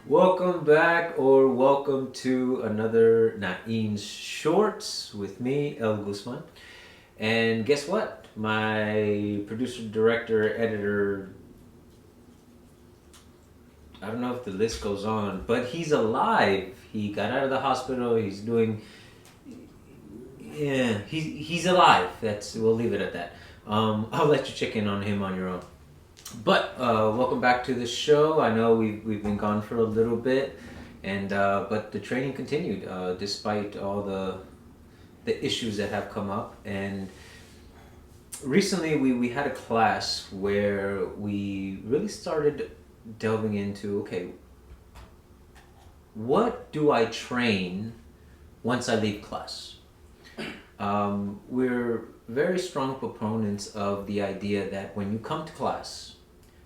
Welcome back, or welcome to another Nain's Shorts with me, El Guzman. And guess what? My producer, director, editor, I don't know if the list goes on, but he's alive. He got out of the hospital. He's doing, yeah, he's alive. We'll leave it at that. I'll let you check in on him on your own. But welcome back to the show. I know we've been gone for a little bit, and but the training continued despite all the issues that have come up. And recently we had a class where we really started delving into, okay, what do I train once I leave class? We're very strong proponents of the idea that when you come to class,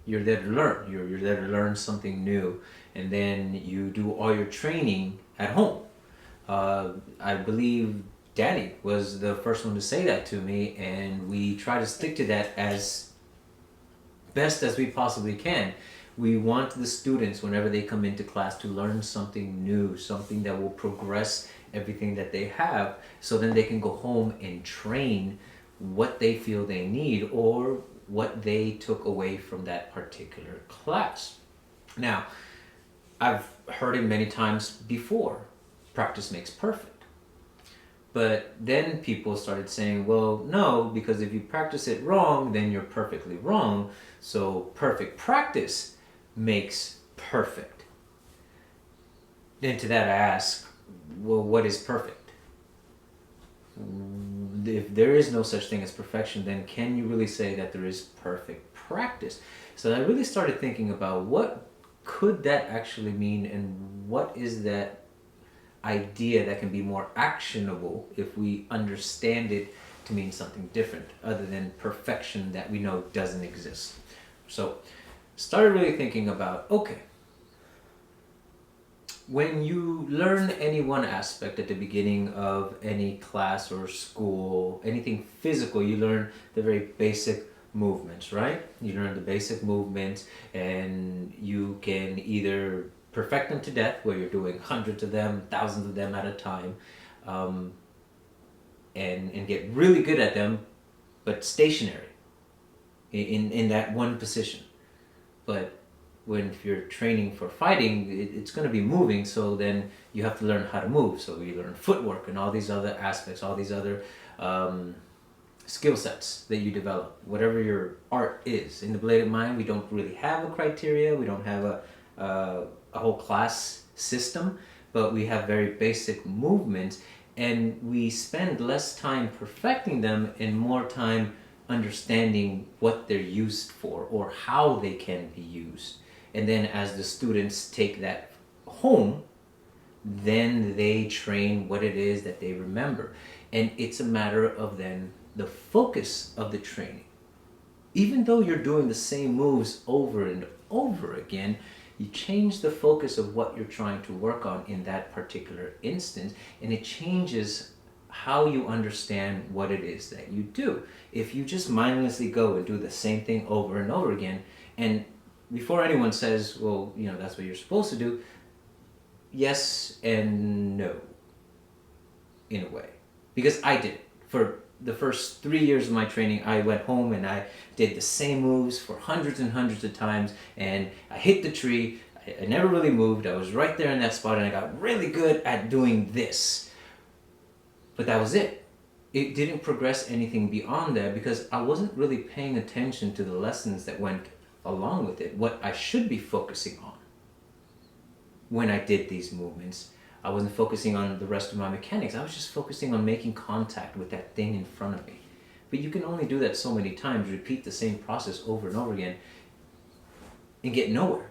you're there to learn. You're there to learn something new, and then you do all your training at home. I believe Danny was the first one to say that to me, and we try to stick to that as best as we possibly can. We want the students, whenever they come into class, to learn something new, something that will progress everything that they have, so then they can go home and train what they feel they need or what they took away from that particular class. Now, I've heard it many times before, practice makes perfect. But then people started saying, well, no, because if you practice it wrong, then you're perfectly wrong. So perfect practice makes perfect. Then to that I ask, well, what is perfect? If there is no such thing as perfection, then can you really say that there is perfect practice? So I really started thinking about what could that actually mean, and what is that idea that can be more actionable if we understand it to mean something different other than perfection that we know doesn't exist. So started really thinking about, okay, when you learn any one aspect at the beginning of any class or school, anything physical, you learn the very basic movements, right? You learn the basic movements, and you can either perfect them to death, where you're doing hundreds of them, thousands of them at a time, and get really good at them, but stationary in that one position. But when if you're training for fighting, it's going to be moving, so then you have to learn how to move. So you learn footwork and all these other aspects, all these other skill sets that you develop, whatever your art is. In the Bladed Mind, we don't really have a criteria, we don't have a whole class system, but we have very basic movements, and we spend less time perfecting them and more time understanding what they're used for or how they can be used. And then as the students take that home, then they train what it is that they remember. And it's a matter of then the focus of the training. Even though you're doing the same moves over and over again, you change the focus of what you're trying to work on in that particular instance, and it changes how you understand what it is that you do. If you just mindlessly go and do the same thing over and over again, and before anyone says, well, that's what you're supposed to do, yes and no, in a way. Because I did it. For the first 3 years of my training, I went home and I did the same moves for hundreds and hundreds of times, and I hit the tree. I never really moved. I was right there in that spot, and I got really good at doing this. But that was it. It didn't progress anything beyond that because I wasn't really paying attention to the lessons that went along with it, what I should be focusing on when I did these movements. I wasn't focusing on the rest of my mechanics. I was just focusing on making contact with that thing in front of me. But you can only do that so many times, repeat the same process over and over again, and get nowhere.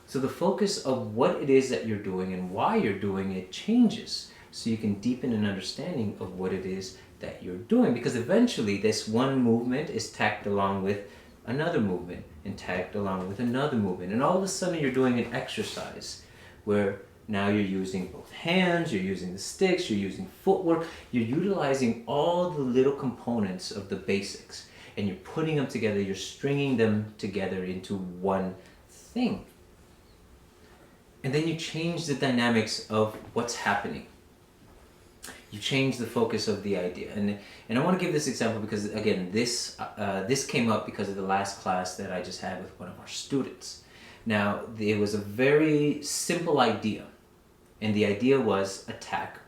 So the focus of what it is that you're doing and why you're doing it changes, so you can deepen an understanding of what it is that you're doing, because eventually this one movement is tagged along with another movement and tagged along with another movement, and all of a sudden you're doing an exercise where now you're using both hands, you're using the sticks, you're using footwork, you're utilizing all the little components of the basics. and you're putting them together, you're stringing them together into one thing. And then you change the dynamics of what's happening. You change the focus of the idea. And I want to give this example because, again, this came up because of the last class that I just had with one of our students. Now, it was a very simple idea. And the idea was attack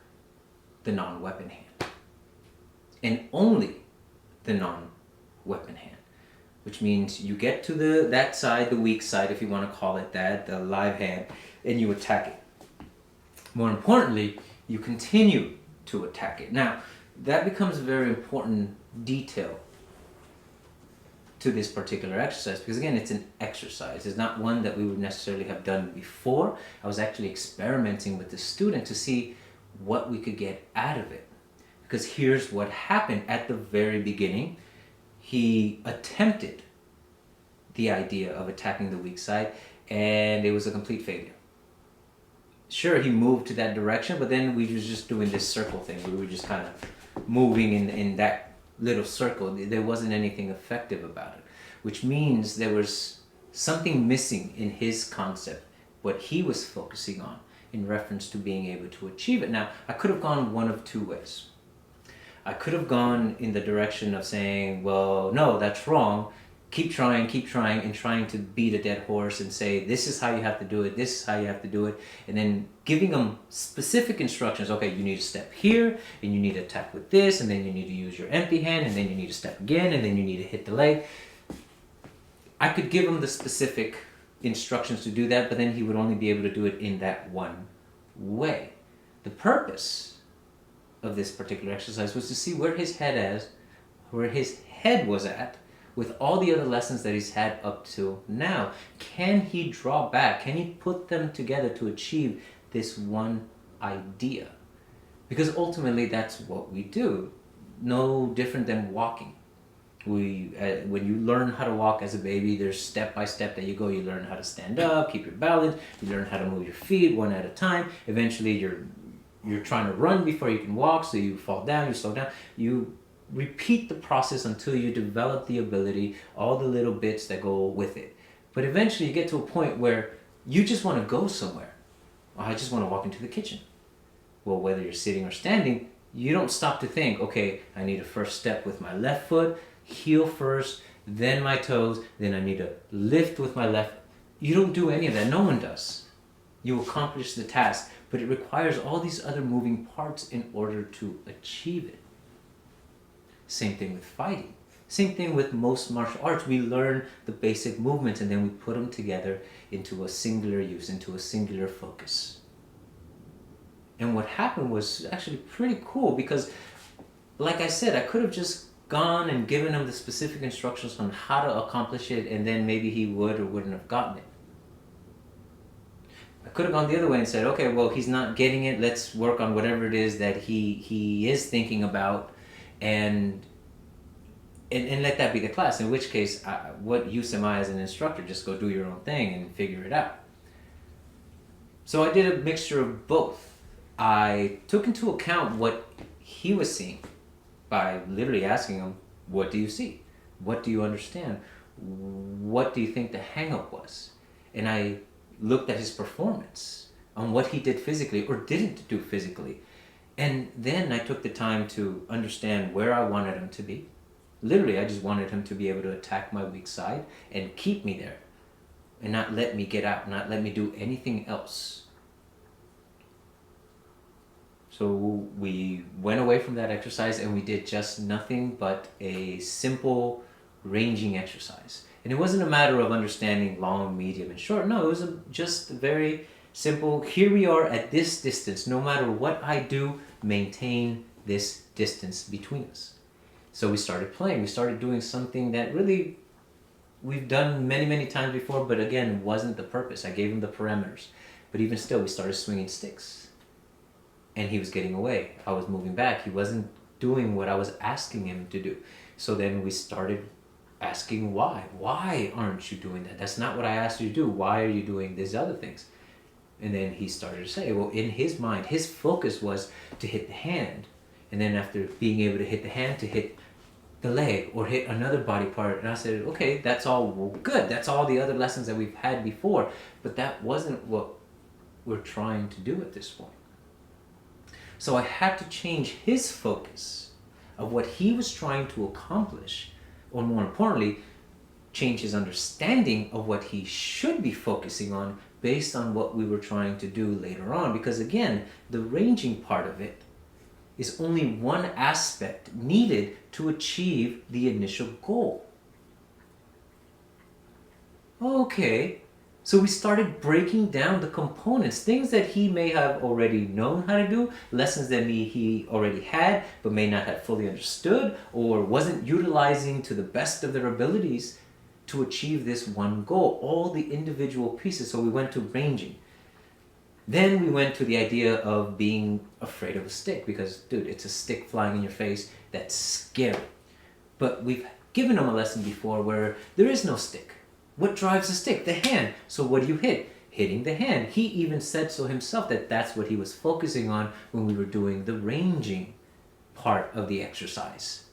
the non-weapon hand. And only the non-weapon hand. Which means you get to that side, the weak side, if you want to call it that, the live hand, and you attack it. More importantly, you continue to attack it. Now, that becomes a very important detail to this particular exercise because, again, it's an exercise. It's not one that we would necessarily have done before. I was actually experimenting with the student to see what we could get out of it. Because here's what happened at the very beginning. He attempted the idea of attacking the weak side, and it was a complete failure. Sure, he moved to that direction, but then we were just doing this circle thing. We were just kind of moving in that little circle. There wasn't anything effective about it, which means there was something missing in his concept, what he was focusing on in reference to being able to achieve it. Now, I could have gone one of two ways. I could have gone in the direction of saying, well, no, that's wrong. Keep trying, and trying to beat a dead horse and say, this is how you have to do it, this is how you have to do it, and then giving them specific instructions. Okay, you need to step here, and you need to attack with this, and then you need to use your empty hand, and then you need to step again, and then you need to hit the leg. I could give him the specific instructions to do that, but then he would only be able to do it in that one way. The purpose of this particular exercise was to see where his head was at with all the other lessons that he's had up till now. Can he draw back? Can he put them together to achieve this one idea? Because ultimately that's what we do. No different than walking. When you learn how to walk as a baby, there's step by step that you go. You learn how to stand up, keep your balance, you learn how to move your feet one at a time. Eventually you're trying to run before you can walk, so you fall down, you slow down. You repeat the process until you develop the ability, all the little bits that go with it. But eventually you get to a point where you just want to go somewhere. I just want to walk into the kitchen. Well, whether you're sitting or standing, you don't stop to think, okay, I need to first step with my left foot, heel first, then my toes, then I need to lift with my left. You don't do any of that. No one does. You accomplish the task, but it requires all these other moving parts in order to achieve it. Same thing with fighting. Same thing with most martial arts. We learn the basic movements and then we put them together into a singular use, into a singular focus. And what happened was actually pretty cool because, like I said, I could have just gone and given him the specific instructions on how to accomplish it, and then maybe he would or wouldn't have gotten it. I could have gone the other way and said, okay, well, he's not getting it. Let's work on whatever it is that he is thinking about, and let that be the class. In which case, what use am I as an instructor? Just go do your own thing and figure it out. So I did a mixture of both. I took into account what he was seeing by literally asking him, what do you see? What do you understand? What do you think the hang-up was? And I looked at his performance on what he did physically or didn't do physically. And then I took the time to understand where I wanted him to be. Literally, I just wanted him to be able to attack my weak side and keep me there and not let me get out, not let me do anything else. So we went away from that exercise and we did just nothing but a simple ranging exercise. And it wasn't a matter of understanding long, medium, and short. No, it was just very simple. Here we are at this distance. No matter what I do, maintain this distance between us. So we started playing. We started doing something that really we've done many, many times before, but again, wasn't the purpose. I gave him the parameters. But even still, we started swinging sticks. And he was getting away. I was moving back. He wasn't doing what I was asking him to do. So then we started asking why. Why aren't you doing that? That's not what I asked you to do. Why are you doing these other things? And then he started to say, well, in his mind, his focus was to hit the hand. And then after being able to hit the hand, to hit the leg or hit another body part. And I said, okay, that's all good. That's all the other lessons that we've had before. But that wasn't what we're trying to do at this point. So I had to change his focus of what he was trying to accomplish, or more importantly, change his understanding of what he should be focusing on based on what we were trying to do later on. Because again, the ranging part of it is only one aspect needed to achieve the initial goal. Okay, so we started breaking down the components, things that he may have already known how to do, lessons that he already had but may not have fully understood or wasn't utilizing to the best of their abilities to achieve this one goal, all the individual pieces. So we went to ranging. Then we went to the idea of being afraid of a stick because, dude, it's a stick flying in your face. That's scary. But we've given them a lesson before where there is no stick. What drives the stick? The hand. So what do you hit? Hitting the hand. He even said so himself that that's what he was focusing on when we were doing the ranging part of the exercise.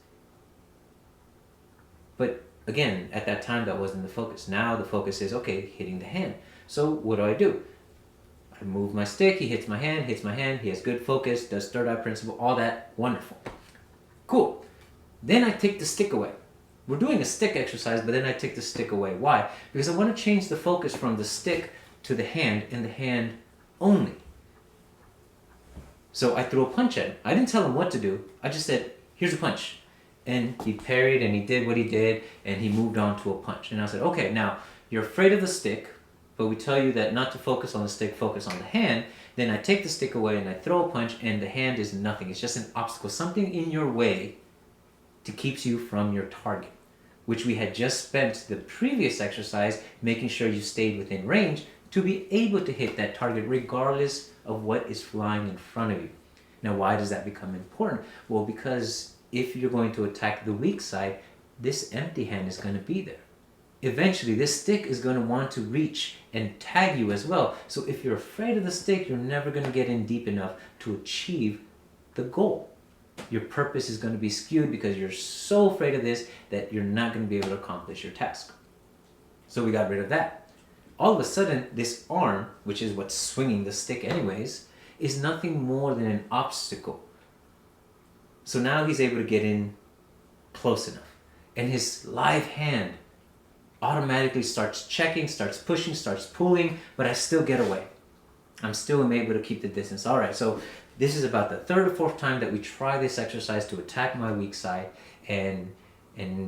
But again, at that time, that wasn't the focus. Now the focus is, okay, hitting the hand. So what do? I move my stick, he hits my hand, he has good focus, does third eye principle, all that, wonderful. Cool. Then I take the stick away. We're doing a stick exercise, but then I take the stick away. Why? Because I want to change the focus from the stick to the hand and the hand only. So I threw a punch at him. I didn't tell him what to do. I just said, here's a punch. And he parried and he did what he did and he moved on to a punch. And I said, okay, now you're afraid of the stick, but we tell you that not to focus on the stick, focus on the hand. Then I take the stick away and I throw a punch and the hand is nothing. It's just an obstacle, something in your way to keep you from your target, which we had just spent the previous exercise making sure you stayed within range to be able to hit that target regardless of what is flying in front of you. Now, why does that become important? Well, because if you're going to attack the weak side, this empty hand is going to be there. Eventually, this stick is going to want to reach and tag you as well. So if you're afraid of the stick, you're never going to get in deep enough to achieve the goal. Your purpose is going to be skewed because you're so afraid of this that you're not going to be able to accomplish your task. So we got rid of that. All of a sudden, this arm, which is what's swinging the stick anyways, is nothing more than an obstacle. So now he's able to get in close enough. And his live hand automatically starts checking, starts pushing, starts pulling, but I still get away. I'm still able to keep the distance. All right, so this is about the third or fourth time that we try this exercise to attack my weak side, and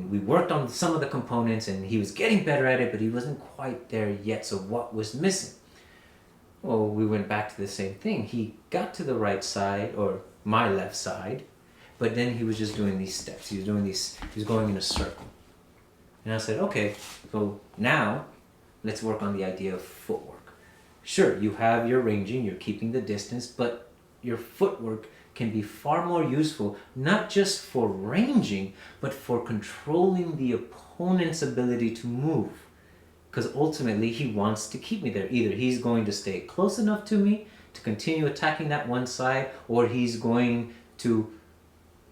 we worked on some of the components, and he was getting better at it, but he wasn't quite there yet. So what was missing? Well, we went back to the same thing. He got to the right side, or my left side, but then he was just doing these steps. He was going in a circle. And I said, okay, so now let's work on the idea of footwork. Sure, you have your ranging, you're keeping the distance, but your footwork can be far more useful, not just for ranging, but for controlling the opponent's ability to move. Because ultimately, he wants to keep me there. Either he's going to stay close enough to me to continue attacking that one side, or he's going to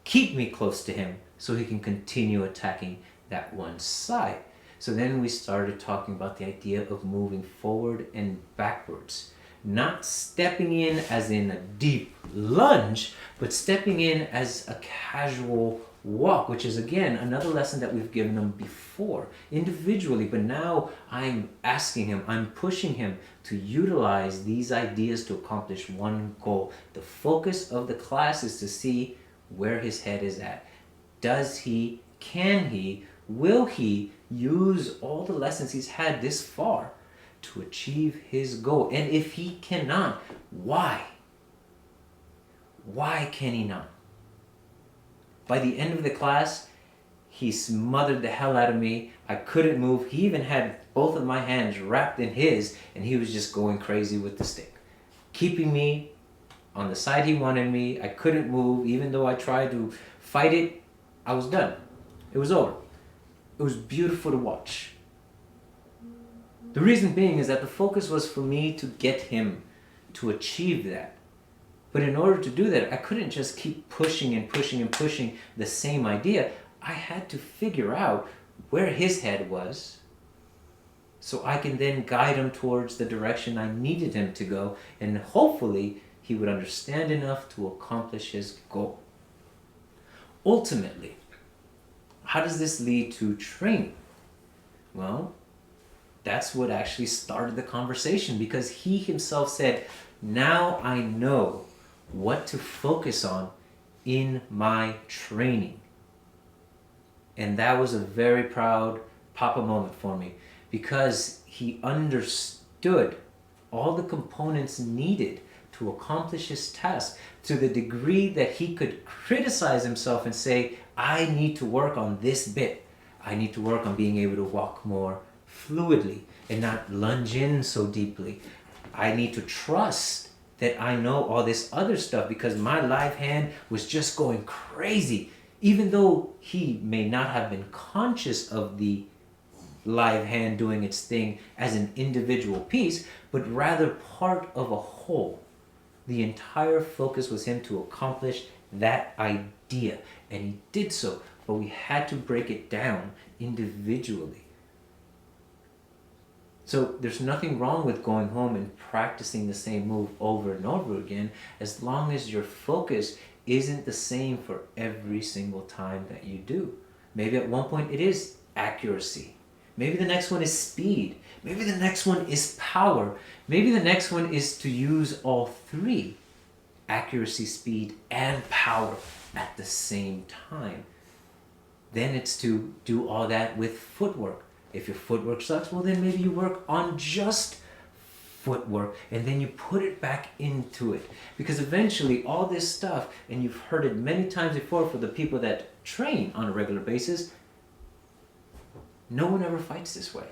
keep me close to him so he can continue attacking that one side. So then we started talking about the idea of moving forward and backwards. Not stepping in as in a deep lunge, but stepping in as a casual walk, which is again another lesson that we've given him before individually, but now I'm asking him, I'm pushing him to utilize these ideas to accomplish one goal. The focus of the class is to see where his head is at. Does he, can he, will he use all the lessons he's had this far to achieve his goal? And if he cannot, why? Why can he not? By the end of the class, he smothered the hell out of me. I couldn't move. He even had both of my hands wrapped in his, and he was just going crazy with the stick, keeping me on the side he wanted me. I couldn't move. Even though I tried to fight it, I was done. It was over. It was beautiful to watch. The reason being is that the focus was for me to get him to achieve that. But in order to do that, I couldn't just keep pushing and pushing and pushing the same idea. I had to figure out where his head was so I can then guide him towards the direction I needed him to go, and hopefully he would understand enough to accomplish his goal. Ultimately, how does this lead to training? Well, that's what actually started the conversation, because he himself said, now I know what to focus on in my training. And that was a very proud Papa moment for me, because he understood all the components needed to accomplish his task to the degree that he could criticize himself and say, I need to work on this bit. I need to work on being able to walk more fluidly and not lunge in so deeply. I need to trust that I know all this other stuff, because my live hand was just going crazy. Even though he may not have been conscious of the live hand doing its thing as an individual piece, but rather part of a whole. The entire focus was him to accomplish that idea, and he did so, but we had to break it down individually. So there's nothing wrong with going home and practicing the same move over and over again, as long as your focus isn't the same for every single time that you do. Maybe at one point it is accuracy. Maybe the next one is speed. Maybe the next one is power. Maybe the next one is to use all three, accuracy, speed, and power at the same time. Then it's to do all that with footwork. If your footwork sucks, well then maybe you work on just footwork, and then you put it back into it. Because eventually all this stuff, and you've heard it many times before for the people that train on a regular basis, no one ever fights this way.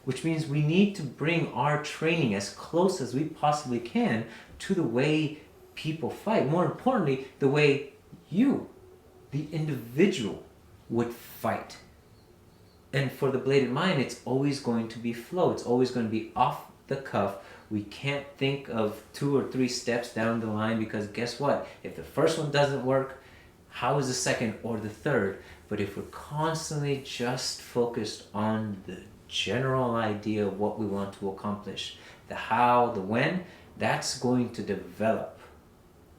Which means we need to bring our training as close as we possibly can to the way people fight. More importantly, the way you, the individual, would fight. And for the bladed mind, it's always going to be flow. It's always going to be off the cuff. We can't think of 2 or 3 steps down the line, because guess what? If the first one doesn't work, how is the second or the third? But if we're constantly just focused on the general idea of what we want to accomplish, the how, the when, that's going to develop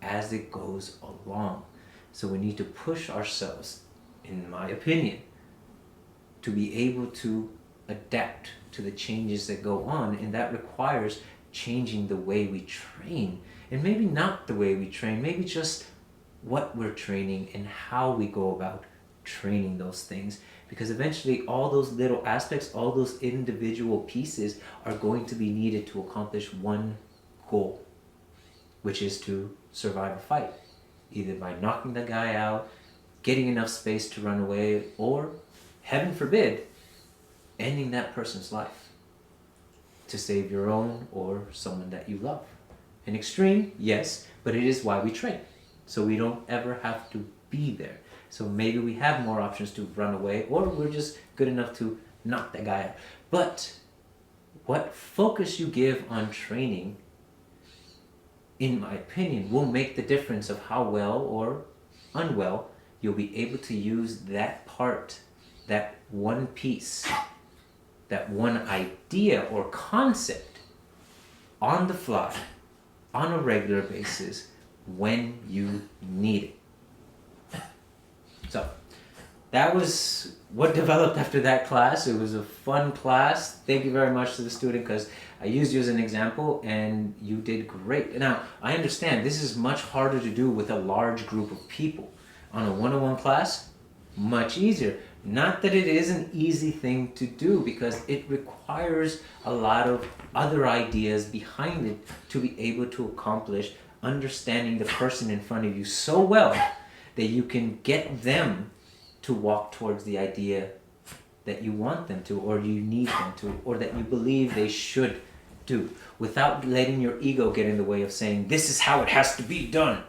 as it goes along. So we need to push ourselves, in my opinion, to be able to adapt to the changes that go on, and that requires changing the way we train. And maybe not the way we train, maybe just what we're training and how we go about training those things, because eventually all those little aspects, all those individual pieces are going to be needed to accomplish one goal, which is to survive a fight, either by knocking the guy out, getting enough space to run away, or heaven forbid, ending that person's life to save your own or someone that you love. An extreme, yes, but it is why we train, so we don't ever have to be there. So maybe we have more options to run away, or we're just good enough to knock that guy out. But what focus you give on training, in my opinion, will make the difference of how well or unwell you'll be able to use that part, that one piece, that one idea or concept on the fly, on a regular basis, when you need it. So that was what developed after that class. It was a fun class. Thank you very much to the student, because I used you as an example and you did great. Now, I understand this is much harder to do with a large group of people. On a one-on-one class, much easier. Not that it is an easy thing to do, because it requires a lot of other ideas behind it to be able to accomplish understanding the person in front of you so well that you can get them to walk towards the idea that you want them to, or you need them to, or that you believe they should do, without letting your ego get in the way of saying, this is how it has to be done.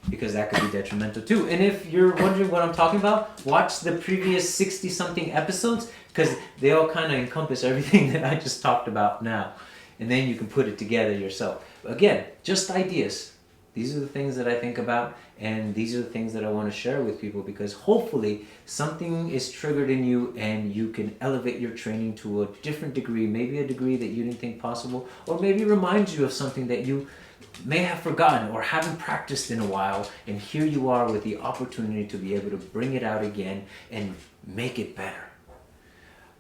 Because that could be detrimental too. And if you're wondering what I'm talking about, watch the previous 60-something episodes, because they all kind of encompass everything that I just talked about now. And then you can put it together yourself. Again, just ideas. These are the things that I think about, and these are the things that I want to share with people, because hopefully something is triggered in you and you can elevate your training to a different degree, maybe a degree that you didn't think possible, or maybe it reminds you of something that you may have forgotten or haven't practiced in a while, and here you are with the opportunity to be able to bring it out again and make it better.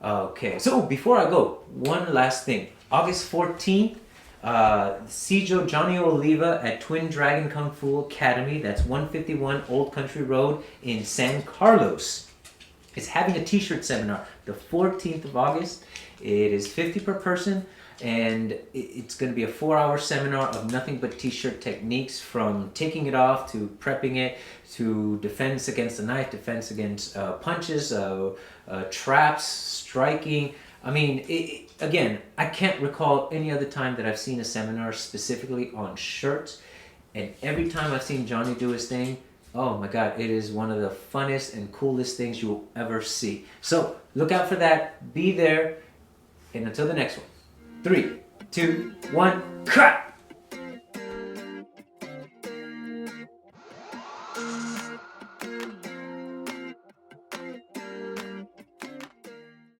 Okay, so before I go, one last thing. August 14th, Sijo Johnny Oliva at Twin Dragon Kung Fu Academy, that's 151 Old Country Road in San Carlos, is having a t-shirt seminar the 14th of August. It is $50 per person, and it's going to be a 4-hour seminar of nothing but t-shirt techniques, from taking it off to prepping it to defense against the knife, defense against punches, traps, striking. I mean, again, I can't recall any other time that I've seen a seminar specifically on shirts, and every time I've seen Johnny do his thing, oh my God, it is one of the funnest and coolest things you will ever see. So look out for that, be there, and until the next one. 3, 2, 1, cut!